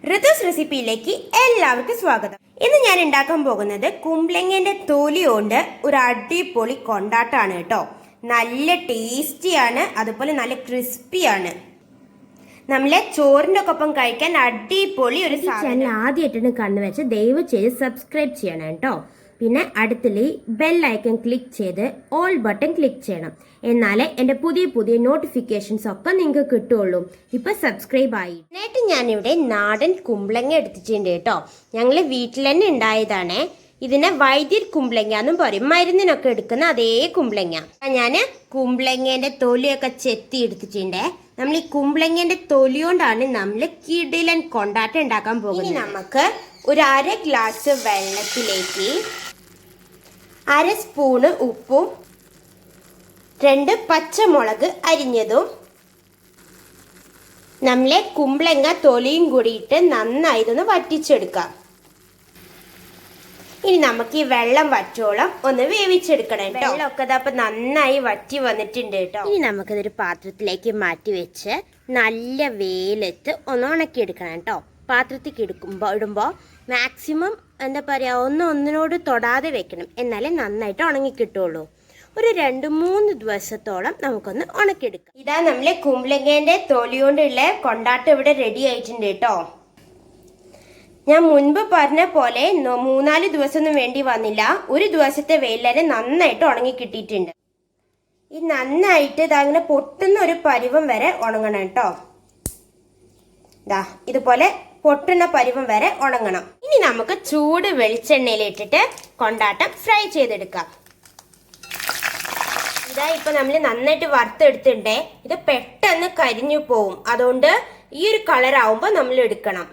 rithus റെസിപ്പിയിലേക്ക് എല്ലാവർക്കും സ്വാഗതം. ഇന്ന് ഞാൻ ഉണ്ടാക്കാൻ പോകുന്നത് കുമ്പളങ്ങന്റെ തൊലി കൊണ്ട് ഒരു അടിപൊളി കൊണ്ടാട്ടാണ് കേട്ടോ. നല്ല ടേസ്റ്റിയാണ്, അതുപോലെ നല്ല ക്രിസ്പിയാണ്. നമ്മളെ ചോറിന്റെ ഒപ്പം കഴിക്കാൻ അടിപൊളി ഒരു സാധനം. ആദ്യമായിട്ടാണ് കണ്ണുവെച്ച് ദയവ് ചെയ്ത് സബ്സ്ക്രൈബ് ചെയ്യണം കേട്ടോ. പിന്നെ അടുത്തുള്ള ബെൽ ഐക്കൺ ക്ലിക്ക് ചെയ്ത് ഓൾ ബട്ടൺ ക്ലിക്ക് ചെയ്യണം. എന്നാലേ എൻ്റെ പുതിയ നോട്ടിഫിക്കേഷൻസ് ഒക്കെ നിങ്ങൾക്ക് കിട്ടുള്ളൂ. ഇപ്പൊ സബ്സ്ക്രൈബ് ആയി. എന്നിട്ട് ഞാനിവിടെ നാടൻ കുമ്പളങ്ങ എടുത്തിട്ടുണ്ട് കേട്ടോ. ഞങ്ങൾ വീട്ടിൽ തന്നെ ഉണ്ടായതാണ്. ഇതിനെ വൈദ്യർ കുമ്പളങ്ങ എന്നും പറയും. മരുന്നിനൊക്കെ എടുക്കുന്ന അതേ കുമ്പളങ്ങ. ഞാൻ കുമ്പളങ്ങേന്റെ തൊലിയൊക്കെ ചെത്തി എടുത്തിട്ടുണ്ട്. നമ്മൾ ഈ കുമ്പളങ്ങേന്റെ തൊലി കൊണ്ടാണ് നമ്മൾ കിടിലൻ കൊണ്ടാട്ടം ഉണ്ടാക്കാൻ പോകുന്നത്. നമുക്ക് ഒരു 1/2 ഗ്ലാസ് വെള്ളത്തിലേക്ക് 1/2 സ്പൂണ് ഉപ്പും 2 പച്ചമുളക് അരിഞ്ഞതും നമ്മളെ കുമ്പളങ്ങ തൊലിയും കൂടിയിട്ട് നന്നായി ഇതൊന്ന് വറ്റിച്ചെടുക്കാം. ഇനി നമുക്ക് ഈ വെള്ളം വറ്റോളം ഒന്ന് വേവിച്ചെടുക്കണം കേട്ടോ. വെള്ളമൊക്കെ അപ്പൊ നന്നായി വറ്റി വന്നിട്ടുണ്ട് കേട്ടോ. ഇനി നമുക്കിതൊരു പാത്രത്തിലേക്ക് മാറ്റി വെച്ച് നല്ല വെയിലത്ത് ഒന്ന് ഉണക്കിയെടുക്കണം കേട്ടോ. പാത്രത്തിൽ ഇടുമ്പോൾ മാക്സിമം എന്താ പറയുക, ഒന്നിനോട് തൊടാതെ വെക്കണം, എന്നാലേ നന്നായിട്ട് ഉണങ്ങി കിട്ടുള്ളൂ. ഒരു 2-3 ദിവസത്തോളം നമുക്കൊന്ന് ഉണക്കിയെടുക്കാം. ഇതാ നമ്മളെ കുമ്പളങ്ങേന്റെ തൊലി കൊണ്ടുള്ള കൊണ്ടാട്ടം ഇവിടെ റെഡി ആയിട്ടുണ്ട് കേട്ടോ. ഞാൻ മുൻപ് പറഞ്ഞ പോലെ 3-4 ദിവസമൊന്നും വേണ്ടി വന്നില്ല. ഒരു ദിവസത്തെ വെയിലരെ നന്നായിട്ട് ഉണങ്ങി കിട്ടിയിട്ടുണ്ട്. ഈ നന്നായിട്ട് ഇതങ്ങനെ പൊട്ടുന്ന ഒരു പരുവം വരെ ഉണങ്ങണം കേട്ടോ. ഇതാ ഇതുപോലെ പൊട്ടുന്ന പരുവം വരെ ഉണങ്ങണം. ഇനി നമുക്ക് ചൂട് വെളിച്ചെണ്ണയിലിട്ടിട്ട് കൊണ്ടാട്ടം ഫ്രൈ ചെയ്തെടുക്കാം. ഇതാ ഇപ്പൊ നമ്മൾ നന്നായിട്ട് വറുത്തെടുത്തിട്ടുണ്ടേ. ഇത് പെട്ടെന്ന് കരിഞ്ഞു പോവും. അതുകൊണ്ട് ഈ ഒരു കളർ ആവുമ്പോ നമ്മൾ എടുക്കണം.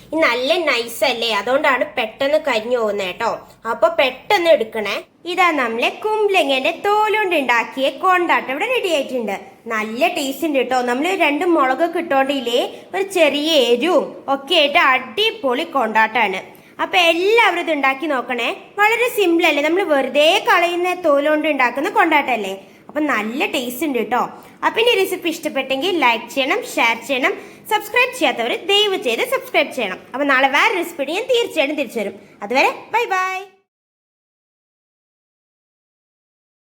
ഇത് നല്ല നൈസ് അല്ലേ, അതുകൊണ്ടാണ് പെട്ടെന്ന് കരിഞ്ഞു പോകുന്നത് കേട്ടോ. അപ്പൊ പെട്ടെന്ന് എടുക്കണേ. ഇതാ നമ്മളെ കുമ്പളങ്ങന്റെ തോലുകൊണ്ട് ഉണ്ടാക്കിയ കൊണ്ടാട്ടം ഇവിടെ റെഡി ആയിട്ടുണ്ട്. നല്ല ടേസ്റ്റ് ഉണ്ട് കേട്ടോ. നമ്മൾ 2 മുളക് കിട്ടോണ്ടില്ലേ, ഒരു ചെറിയ എരിവും ഒക്കെ ആയിട്ട് അടിപൊളി കൊണ്ടാട്ടാണ്. അപ്പൊ എല്ലാവരും ഇത് ഉണ്ടാക്കി നോക്കണേ. വളരെ സിമ്പിൾ അല്ലേ, നമ്മൾ വെറുതെ കളയുന്ന തോലുകൊണ്ട് ഉണ്ടാക്കുന്ന കൊണ്ടാട്ടല്ലേ. അപ്പൊ നല്ല ടേസ്റ്റ് ഉണ്ട് കേട്ടോ. അപ്പൊ ഈ റെസിപ്പി ഇഷ്ടപ്പെട്ടെങ്കിൽ ലൈക്ക് ചെയ്യണം, ഷെയർ ചെയ്യണം. സബ്സ്ക്രൈബ് ചെയ്യാത്തവർ ദയവ് ചെയ്ത് സബ്സ്ക്രൈബ് ചെയ്യണം. അപ്പൊ നാളെ വേറെ റെസിപ്പി ഞാൻ തീർച്ചയായിട്ടും തിരിച്ചു വരും. അതുവരെ ബൈ ബൈ.